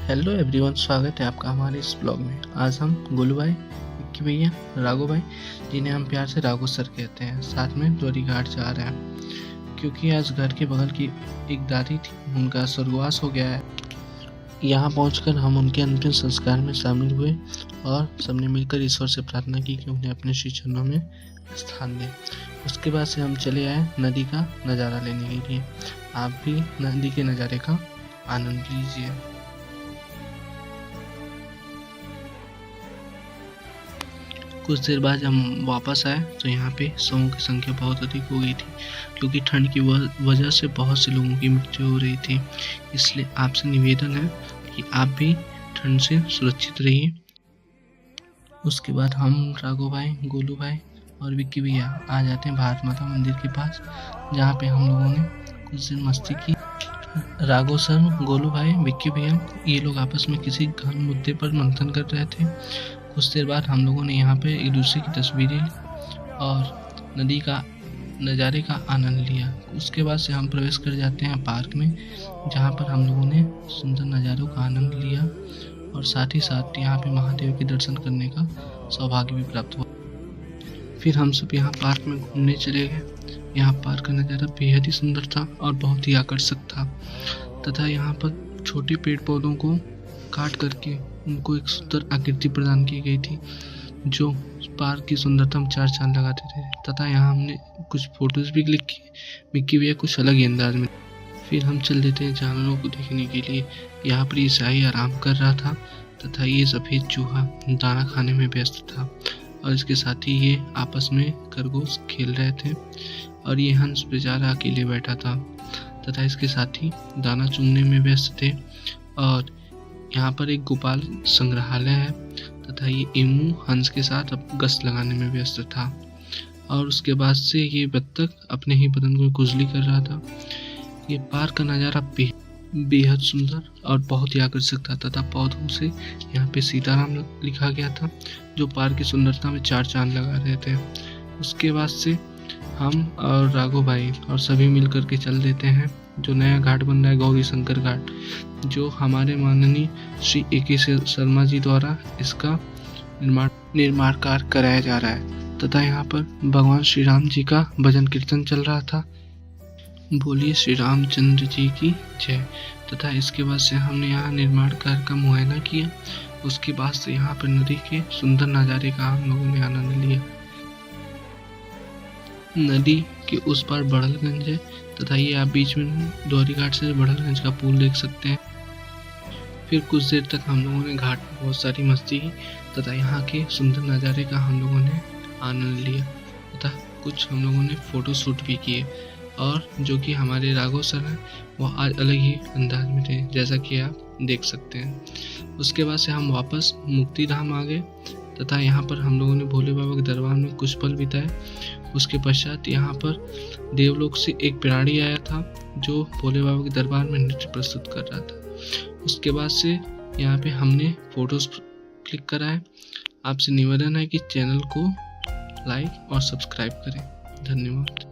Hello everyone, स्वागत है आपका हमारे इस ब्लॉग में। आज हम गोलू भाई, विक्की भैया, राघो भाई, जिन्हें हम प्यार से राघो सर कहते हैं, साथ में द्वारी घाट जा रहे हैं क्योंकि आज घर के बगल की एक दादी थी, उनका स्वर्गवास हो गया है। यहाँ पहुंचकर हम उनके अंतिम संस्कार में शामिल हुए और सबने मिलकर ईश्वर से प्रार्थना की कि उन्हें अपने श्री चरणों में स्थान दें। उसके बाद से हम चले आए नदी का नज़ारा लेने के लिए। आप भी नदी के नज़ारे का आनंद लीजिए। कुछ देर बाद हम वापस आए तो यहाँ पे शवों की संख्या बहुत अधिक हो गई थी क्योंकि ठंड की वजह से बहुत से लोगों की मृत्यु हो रही थी। इसलिए आपसे निवेदन है कि आप भी ठंड से सुरक्षित रहिए। उसके बाद हम राघो भाई, गोलू भाई और विक्की भैया आ जाते हैं भारत माता मंदिर के पास, जहाँ पे हम लोगों ने कुछ दिन मस्ती की। राघो सर, गोलू भाई, विक्की भैया ये लोग आपस में किसी गहन मुद्दे पर मंथन कर रहे थे। कुछ देर बाद हम लोगों ने यहाँ पे एक दूसरे की तस्वीरें ली और नदी का नज़ारे का आनंद लिया। उसके बाद से हम प्रवेश कर जाते हैं पार्क में, जहाँ पर हम लोगों ने सुंदर नज़ारों का आनंद लिया और साथ ही साथ यहाँ पे महादेव के दर्शन करने का सौभाग्य भी प्राप्त हुआ। फिर हम सब यहाँ पार्क में घूमने चले गए। यहाँ पार्क का नज़ारा बेहद ही सुंदर था और बहुत ही आकर्षक था तथा यहाँ पर छोटे पेड़ पौधों को काट करके उनको एक सुंदर आकृति प्रदान की गई थी, जो पार्क की सुंदरता में चार चांद लगाते थे। तथा यहाँ हमने कुछ फोटोज भी क्लिक किए, विक्की भैया कुछ अलग ही अंदाज में। फिर हम चल देते हैं जानवरों को देखने के लिए। यहाँ पर ईसाई आराम कर रहा था तथा ये सफ़ेद चूहा दाना खाने में व्यस्त था और इसके साथ ही ये आपस में खरगोश खेल रहे थे और ये हंस बेचारा अकेले बैठा था तथा इसके साथ ही दाना चुगने में व्यस्त थे। और यहाँ पर एक गोपाल संग्रहालय है तथा ये एमू हंस के साथ अब गश्त लगाने में व्यस्त था और उसके बाद से ये बत्तख अपने ही बदन को खुजली कर रहा था। ये पार्क का नज़ारा बेहद सुंदर और बहुत ही आकर्षक था तथा पौधों से यहाँ पे सीताराम लिखा गया था, जो पार्क की सुंदरता में चार चांद लगा रहे थे। उसके बाद से हम और राघो भाई और सभी मिलकर के चल देते हैं जो नया घाट बन रहा है, गौरी शंकर घाट, जो हमारे माननीय श्री A.K. शर्मा जी द्वारा इसका निर्माण कार्य कराया जा रहा है तथा यहाँ पर भगवान श्री राम जी का भजन कीर्तन चल रहा था, बोलिए श्री रामचंद्र जी की जय। तथा इसके बाद से हमने यहाँ निर्माण कार्य का मुआयना किया। उसके बाद से यहाँ पर नदी के सुंदर नज़ारे का हम लोगों ने आनंद लिया। नदी के उस पार बड़लगंज है तथा ये आप बीच में द्वारी घाट से बड़लगंज का पुल देख सकते हैं। फिर कुछ देर तक हम लोगों ने घाट में बहुत सारी मस्ती की तथा यहाँ के सुंदर नज़ारे का हम लोगों ने आनंद लिया तथा कुछ हम लोगों ने फ़ोटो शूट भी किए। और जो कि हमारे राघो सर हैं वो आज अलग ही अंदाज में थे, जैसा कि आप देख सकते हैं। उसके बाद से हम वापस मुक्ति धाम आ गए तथा यहाँ पर हम लोगों ने भोले बाबा के दरबार में कुछ पल बिताए। उसके पश्चात यहाँ पर देवलोक से एक प्राणी आया था जो भोले बाबा के दरबार में नृत्य प्रस्तुत कर रहा था। उसके बाद से यहाँ पे हमने फोटोज क्लिक कराए। आपसे निवेदन है कि चैनल को लाइक और सब्सक्राइब करें। धन्यवाद।